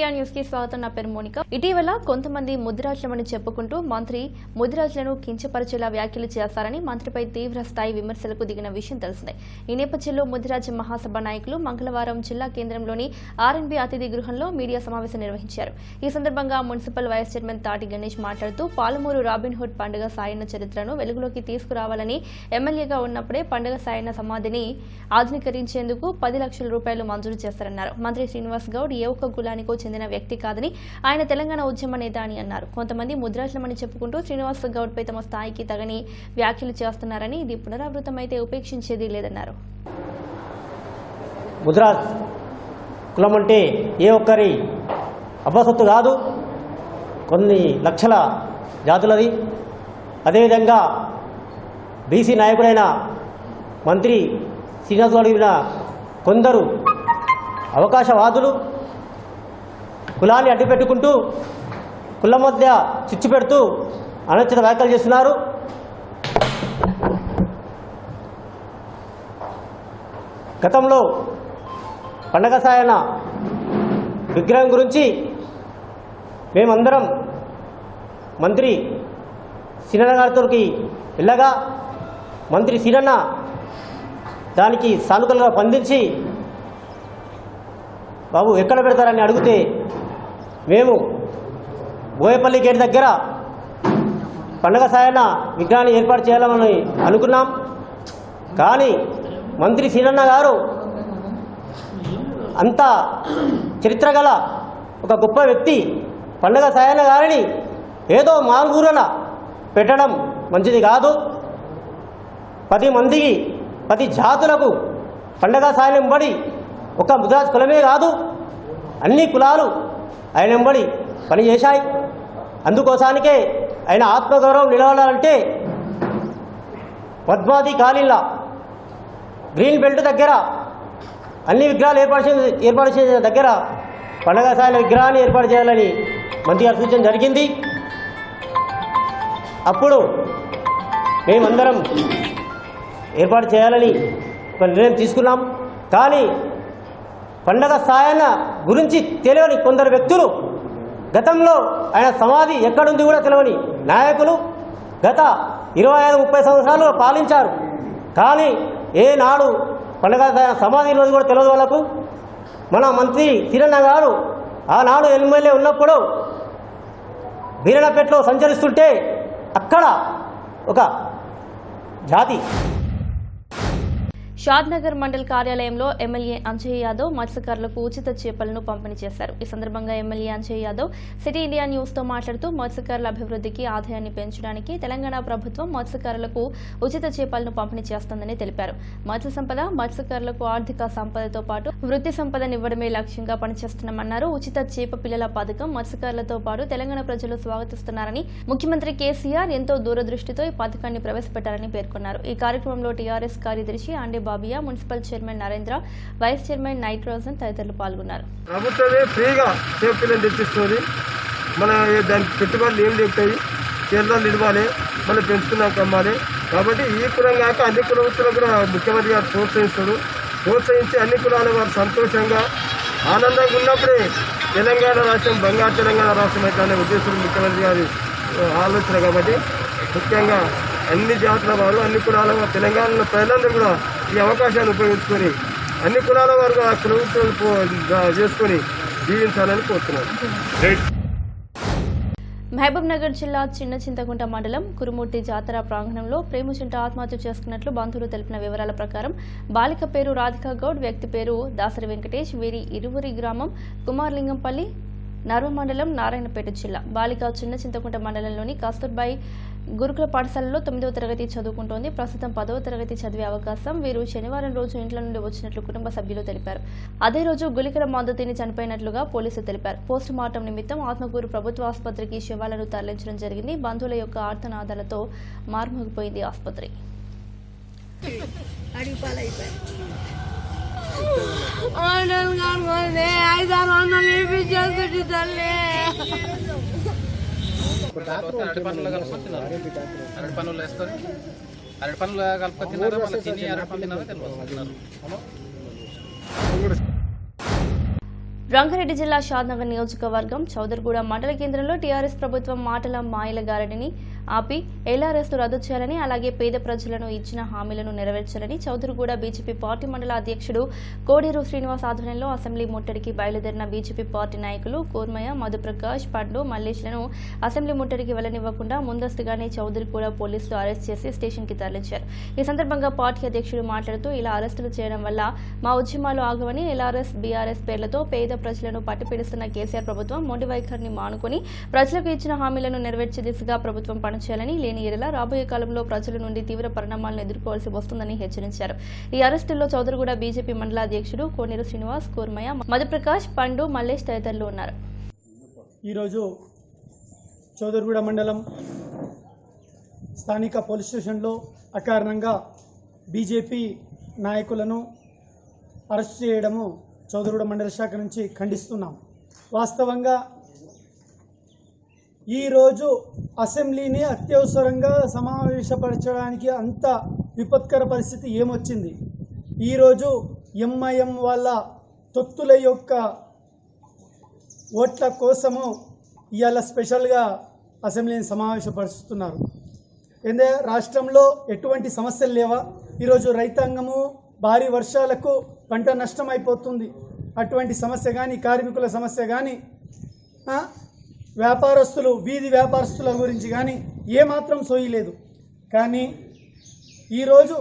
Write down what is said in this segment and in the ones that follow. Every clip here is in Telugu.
ఇండియా న్యూస్ కి స్వాగతం. నా పేరు మోనిక. ఇటీవల కొంతమంది ముదిరాజులమని చెప్పుకుంటూ మంత్రి ముదిరాజులను కించపరిచేలా వ్యాఖ్యలు చేస్తారని మంత్రిపై తీవ్ర స్థాయి విమర్శలకు దిగిన విషయం తెలిసిందే. ఈ నేపథ్యంలో ముదిరాజు మహాసభ నాయకులు మంగళవారం జిల్లా కేంద్రంలోని ఆర్ఎన్బి అతిథి గృహంలో మీడియా సమావేశం నిర్వహించారు. ఈ సందర్భంగా మున్సిపల్ వైస్ చైర్మన్ తాటి గణేష్ మాట్లాడుతూ పాలమూరు రాబిన్హుడ్ పండుగ సాయన్న చరిత్రను వెలుగులోకి తీసుకురావాలని, ఎమ్మెల్యేగా ఉన్నప్పుడే పండుగ సాయన్న సమాధిని ఆధునీకరించేందుకు 10 లక్షల రూపాయలు మంజూరు చేశారన్నారు. మంత్రి శ్రీనివాస్ గౌడ్ ఏ ఒక్క కులానికో చెందిన వ్యక్తి కాదని, ఆయన తెలంగాణ ఉద్యమ నేత అని అన్నారు. కొంతమంది ముద్రాజులమని చెప్పుకుంటూ శ్రీనివాస్ గౌడ్ పై తమ స్థాయికి తగని వ్యాఖ్యలు చేస్తున్నారని, ఇది పునరావృతమైతే ఉపేక్షించేది లేదన్నారు. ముద్రాజ్ కులం అంటే ఏ ఒక్కరి అబ్బసొత్తు కాదు, కొన్ని లక్షల జాతులది. అదేవిధంగా బీసీ నాయకుడైన మంత్రి శ్రీనివాస్ గౌడ్ కొందరు అవకాశవాదులు కులాన్ని అడ్డుపెట్టుకుంటూ కులం మధ్య చిచ్చు పెడుతూ అనుచిత వ్యాఖ్యలు చేస్తున్నారు. గతంలో పండగ సాయన విగ్రహం గురించి మేమందరం మంత్రి సీనన్న గారితోకి వెళ్ళగా మంత్రి సీనన్న దానికి సానుకూలంగా స్పందించి బాబు ఎక్కడ పెడతారని అడిగితే మేము బోయపల్లి గేట్ దగ్గర పండగ సాయన విగ్రహాన్ని ఏర్పాటు చేయాలని అనుకున్నాం. కానీ మంత్రి సీనన్న గారు అంత చరిత్ర గల ఒక గొప్ప వ్యక్తి పండగ సాయన గారిని ఏదో మాల్గూరల పెట్టడం మంచిది కాదు. 10 మందికి 10 జాతులకు పండగ సాయన వెంబడి ఒక ముద్రాజ్ కులమే కాదు, అన్ని కులాలు ఆయన వెంబడి పనిచేశాయి. అందుకోసానికే ఆయన ఆత్మగౌరవం నిలబడాలంటే పద్మావతి కాలనీల గ్రీన్ బెల్ట్ దగ్గర అన్ని విగ్రహాలు ఏర్పాటు చేసిన దగ్గర పండగ సాయన విగ్రహాన్ని ఏర్పాటు చేయాలని మంత్రి గారు సూచన జరిగింది. అప్పుడు మేమందరం ఏర్పాటు చేయాలని ఒక నిర్ణయం తీసుకున్నాం. కానీ పండగ సాయన గురించి తెలియని కొందరు వ్యక్తులు, గతంలో ఆయన సమాధి ఎక్కడుంది కూడా తెలియని నాయకులు గత 25-30 సంవత్సరాలు పాలించారు. కానీ ఏనాడు పండగ సాయన సమాధి రోజు కూడా తెలియదు వాళ్ళకు. మన మంత్రి సీనన్న గారు ఆనాడు ఎమ్మెల్యే ఉన్నప్పుడు వీరనపేటలో సంచరిస్తుంటే అక్కడ ఒక జాతి షాద్నగర్ మండల్ కార్యాలయంలో ఎమ్మెల్యే అంజయ్ యాదవ్ మత్స్యకారులకు ఉచిత చేపలను పంపిణీ చేశారు. ఈ సందర్భంగా MLA Anjay Yadav city India news తో మాట్లాడుతూ మత్స్యకారుల అభివృద్ధికి, ఆదాయాన్ని పెంచడానికి తెలంగాణ ప్రభుత్వం మత్స్యకారులకు ఉచిత చేపలను పంపిణీ చేస్తుందని తెలిపారు. మత్స్య సంపద మత్స్యకారులకు ఆర్థిక సంపదతో పాటు వృత్తి సంపదనివ్వడమే లక్ష్యంగా పనిచేస్తున్నామన్నారు. ఉచిత చేప పిల్లల పథకం మత్స్యకారులతో పాటు తెలంగాణ ప్రజలు స్వాగతిస్తున్నారని, ముఖ్యమంత్రి కేసీఆర్ ఎంతో దూరదృష్టితో ఈ పథకాన్ని ప్రవేశపెట్టారని పేర్కొన్నారు. ఈ కార్యక్రమంలో టీఆర్ఎస్ కార్యదర్శి Ande Babiya, municipal chairman Narendra, vice chairman nitrogen తదితరులు పాల్గొన్నారు. ప్రభుత్వమే ఫ్రీగా చేపలను తెచ్చిస్తుంది. మన దానికి పెట్టుబడులు ఏం చెప్తాయి, కేంద్రాలు నిలవాలి, మనం పెంచుకున్నాక అమ్మాలి. కాబట్టి ఈ కులం కాక అన్ని కులవృత్తులకు కూడా ముఖ్యమంత్రి గారు ప్రోత్సహించి అన్ని కులాల వారు సంతోషంగా ఆనందంగా ఉన్నప్పుడే తెలంగాణ రాష్ట్రం బంగారు తెలంగాణ రాష్ట్రం అయితే అనే ఉద్దేశం ముఖ్యమంత్రి గారి ఆలోచన. కాబట్టి ముఖ్యంగా అన్ని జాతుల వారు, అన్ని కులాల వారు, తెలంగాణలో ప్రజలందరూ కూడా ఈ అవకాశాన్ని ఉపయోగించుకొని అన్ని కులాల వారు ఆ కులవృత్తులు చేసుకొని జీవించాలని కోరుతున్నారు. మహబూబ్ నగర్ జిల్లా చిన్న చింతకుంట మండలం కురుమూర్తి జాతర ప్రాంగణంలో ప్రేమచుంట ఆత్మహత్య చేసుకున్నట్లు బంధువులు తెలిపిన వివరాల ప్రకారం బాలిక పేరు రాధికా గౌడ్, వ్యక్తి పేరు దాసరి వెంకటేష్, వీరి ఇరువురి గ్రామం కుమార్లింగంపల్లి, నర్వ మండలం, నారాయణపేట జిల్లా. బాలిక చిన్న చింతకుంట మండలంలోని కస్తూర్బాయి గురుకుల పాఠశాలలో 9వ తరగతి చదువుకుంటోంది. ప్రస్తుతం 10వ తరగతి చదివే అవకాశం. వీరు శనివారం రోజు ఇంట్లో నుండి వచ్చినట్లు కుటుంబ సభ్యులు తెలిపారు. అదే రోజు గుళికల మందు తిని చనిపోయినట్లుగా పోలీసులు తెలిపారు. పోస్టు మార్టం నిమిత్తం ఆత్మకూరు ప్రభుత్వ ఆసుపత్రికి శవాలను తరలించడం జరిగింది. బంధువుల యొక్క ఆర్తనాదాలతో మార్మోగిపోయింది ఆసుపత్రి. అరటి పనులు వేసుకొని అరటి పనులు కలుపుకొని తిన్నారా, మళ్ళీ తిని అరటి పనులు తిన్నారా తెలియదు. రంగారెడ్డి జిల్లా షాద్నగర్ నియోజకవర్గం చౌదర్గూడ మండల కేంద్రంలో టీఆర్ఎస్ ప్రభుత్వం మాటల మాయల గారడిని ఆపి ఎల్ఆర్ఎస్ రద్దు చేయాలని అలాగే పేద ప్రజలను ఇచ్చిన హామీలను నెరవేర్చాలని చౌదర్గూడ బీజేపీ పార్టీ మండల అధ్యక్షుడు కోడేరు శ్రీనివాస్ ఆధ్వర్యంలో అసెంబ్లీ ముట్టడికి బయలుదేరిన బీజేపీ పార్టీ నాయకులు కూర్మయ్య, మధుప్రకాష్, పండు, మల్లేష్లను అసెంబ్లీ ముట్టడికి వెళ్లనివ్వకుండా ముందస్తుగానే చౌదర్గూడ పోలీసులు అరెస్ట్ చేసి స్టేషన్కి తరలించారు. ఈ సందర్భంగా పార్టీ అధ్యక్షుడు మాట్లాడుతూ ఇలా అరెస్టులు చేయడం వల్ల మా ఉద్యమాలు ఆగవని, ఎల్ఆర్ఎస్, బీఆర్ఎస్ పేర్లతో పేద ప్రజలను పట్టిపీడిస్తున్న కేసీఆర్ ప్రభుత్వం మొండి వైఖరిని మానుకొని ప్రజలకు ఇచ్చిన హామీలను నెరవేర్చే దిశగా ప్రభుత్వం పనిచేయాలని, లేని ఎడల రాబోయే కాలంలో ప్రజల నుండి తీవ్ర పరిణామాలను ఎదుర్కోవాల్సి వస్తుందని హెచ్చరించారు. ఈ అరెస్టుల్లో చౌదర్గూడ బీజేపీ మండల అధ్యక్షుడు కోనేరు శ్రీనివాస్, కూర్మయ్య, మధుప్రకాష్, పండు, మల్లేష్ తదితరులు ఉన్నారు. ఈరోజు చౌదర్గూడ మండలం స్థానిక పోలీస్ స్టేషన్లో అకారణంగా బీజేపీ నాయకులను అరెస్ట్ చేయడము చౌదర్గూడ మండల శాఖ నుంచి ఖండిస్తున్నాం. వాస్తవంగా ఈరోజు అసెంబ్లీని అత్యవసరంగా సమావేశపరచడానికి అంత విపత్కర పరిస్థితి ఏమొచ్చింది? ఈరోజు ఎంఐఎం వాళ్ళ తొత్తుల యొక్క ఓట్ల కోసము ఇవాళ స్పెషల్గా అసెంబ్లీని సమావేశపరుస్తున్నారు. ఏందే రాష్ట్రంలో ఎటువంటి సమస్యలు లేవా? ఈరోజు రైతాంగము భారీ వర్షాలకు పంట నష్టం అయిపోతుంది. అటువంటి సమస్య కానీ, కార్మికుల సమస్య కానీ, వ్యాపారస్తులు, వీధి వ్యాపారస్తుల గురించి కానీ ఏమాత్రం సోయలేదు. కానీ ఈరోజు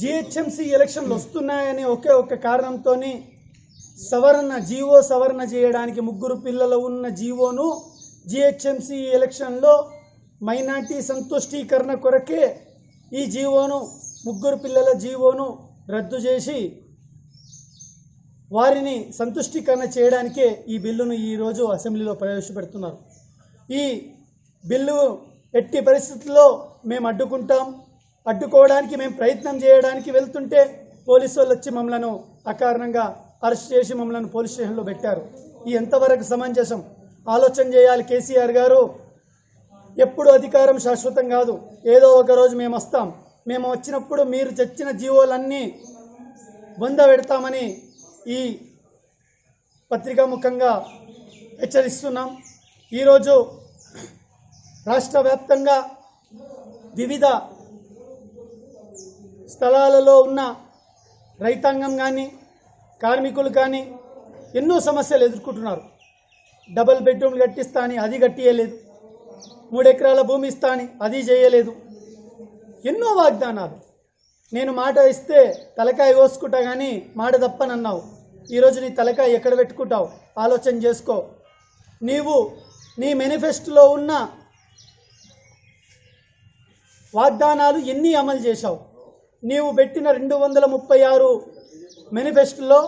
జిహెచ్ఎంసీ ఎలక్షన్లు వస్తున్నాయని ఒకే ఒక్క కారణంతో సవరణ చేయడానికి 3 పిల్లలు ఉన్న జీవోను జిహెచ్ఎంసీ ఎలక్షన్లో మైనార్టీ సంతుష్టీకరణ కొరకే ఈ జీవోను 3 పిల్లల జీవోను రద్దు చేసి వారిని సంతుష్టీకరణ చేయడానికే ఈ బిల్లును ఈరోజు అసెంబ్లీలో ప్రవేశపెడుతున్నారు. ఈ బిల్లు ఎట్టి పరిస్థితుల్లో మేము అడ్డుకోవడానికి మేము ప్రయత్నం చేయడానికి వెళ్తుంటే పోలీసు వాళ్ళు వచ్చి మమ్మల్ని అకారణంగా అరెస్ట్ చేసి మమ్మల్ని పోలీస్ స్టేషన్లో పెట్టారు. ఈ ఎంతవరకు సమంజసం? ఆలోచన చేయాలి కేసీఆర్ గారు. ఎప్పుడు అధికారం శాశ్వతం కాదు. ఏదో ఒక రోజు మేము వస్తాం. మేము వచ్చినప్పుడు మీరు తెచ్చిన జీవోలన్నీ పెడతామని ఈ పత్రికా ముఖంగా హెచ్చరిస్తున్నాం. ఈరోజు రాష్ట్ర వ్యాప్తంగా వివిధ స్థలాలలో ఉన్న రైతాంగం కానీ, కార్మికులు కానీ ఎన్నో సమస్యలు ఎదుర్కొంటున్నారు. డబుల్ బెడ్రూమ్లు కట్టిస్తా అని అది కట్టియలేదు, 3 ఎకరాల భూమి ఇస్తా అని అది చేయలేదు. ఎన్నో వాగ్దానాలు. నేను మాట ఇస్తే తలకాయ కోసుకుంటా కానీ మాట తప్పనన్నావు. ఈరోజు నీ తలకాయ ఎక్కడ పెట్టుకుంటావు? ఆలోచన చేసుకో. నీవు నీ మేనిఫెస్టోలో ఉన్న వాగ్దానాలు ఎన్ని అమలు చేశావు? నీవు పెట్టిన 236 మేనిఫెస్టోలో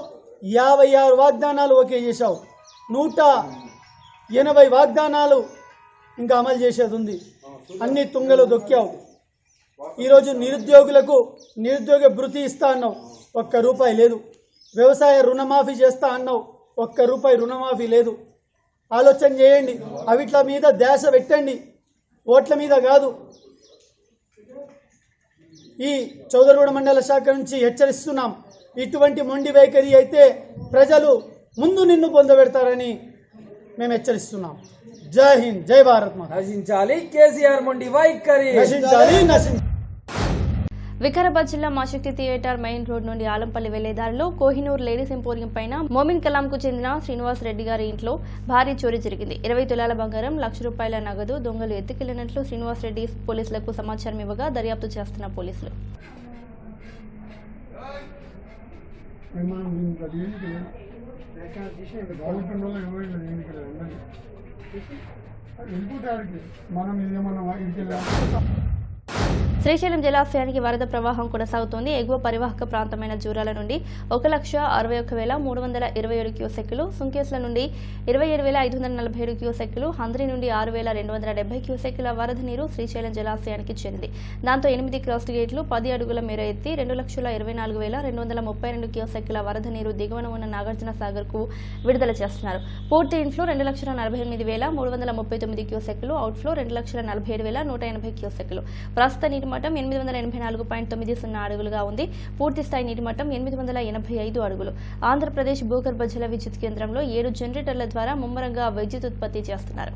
56 వాగ్దానాలు ఓకే చేశావు. 180 వాగ్దానాలు ఇంకా అమలు చేసేది ఉంది. అన్ని తుంగలు దొక్కావు. ఈరోజు నిరుద్యోగ భృతి ఇస్తా అన్నావు, 1 రూపాయి లేదు. వ్యవసాయ రుణమాఫీ చేస్తా అన్నావు, 1 రూపాయి రుణమాఫీ లేదు. ఆలోచన చేయండి. అవిట్ల మీద ధ్యాస పెట్టండి, ఓట్ల మీద కాదు. ఈ చౌదర్గూడ మండల శాఖ నుంచి హెచ్చరిస్తున్నాం. ఇటువంటి మొండి వైఖరి అయితే ప్రజలు ముందు నిన్ను పొందబెడతారని మేము హెచ్చరిస్తున్నాం. జై హింద్, జై భారత్ మాత. నశించాలి కేసీఆర్ మొండి వైఖరి. నశించాలి. వికారాబాద్ జిల్లా మాశక్తి థియేటర్ మెయిన్ రోడ్ నుండి ఆలంపల్లి వెళ్లే దారిలో కోహినూర్ లేడీస్ ఎంపోరియం పైన మోమిన్ కలాంకు చెందిన శ్రీనివాస్ రెడ్డి గారి ఇంట్లో భారీ చోరీ జరిగింది. 20 తులాల బంగారం, ₹1,00,000 నగదు దొంగలు ఎత్తుకెళ్లినట్లు శ్రీనివాస్ రెడ్డి పోలీసులకు సమాచారం ఇవ్వగా దర్యాప్తు చేస్తున్న పోలీసులు శ్రీశైలం జలాశయానికి వరద ప్రవాహం కొనసాగుతోంది. ఎగువ పరివాహక ప్రాంతమైన జూరాల నుండి 1,61,327 క్యూసెక్కులు, సుంకేస్ల నుండి 27,547 క్యూసెక్కులు, హంద్రి నుండి 6,270 క్యూసెక్కుల వరద నీరు శ్రీశైలం జలాశయానికి చేరింది. దాంతో 8 క్రాస్ట్ గేట్లు 10 అడుగుల మేర ఎత్తి 2,24,232 క్యూసెక్కుల వరద నీరు దిగువన ఉన్న నాగార్జున సాగర్ కు విడుదల చేస్తున్నారు. పూర్తి ఇన్ఫ్లో 2,48,339 క్యూసెక్కులు, అవుట్ఫ్లో 2,47,180 క్యూసెక్కులు. ప్రస్తుత నీటి మట్టం 884.90 అడుగులుగా ఉంది. పూర్తి స్థాయి నీటి మట్టం 885 అడుగులు. ఆంధ్రప్రదేశ్ భూగర్భ జల విద్యుత్ కేంద్రంలో 7 జనరేటర్ల ద్వారా ముమ్మరంగా విద్యుత్ ఉత్పత్తి చేస్తున్నారు.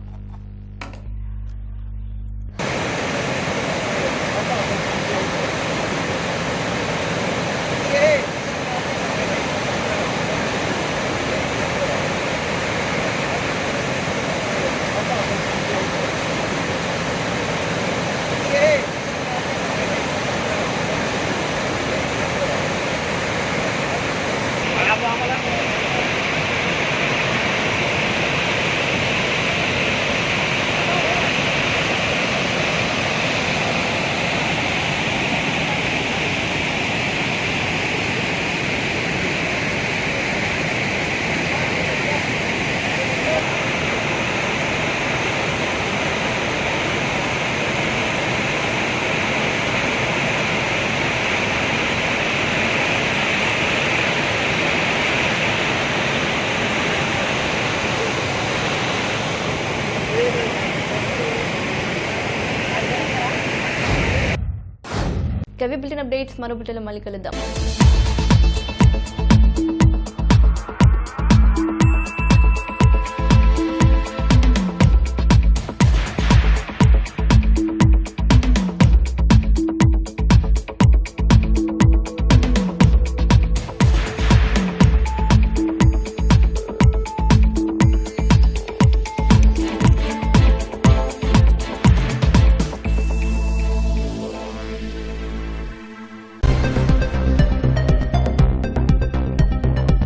కవి బులెటిన్ అప్డేట్స్ మరో బులెటిన్లో మళ్ళీ కలుద్దాం.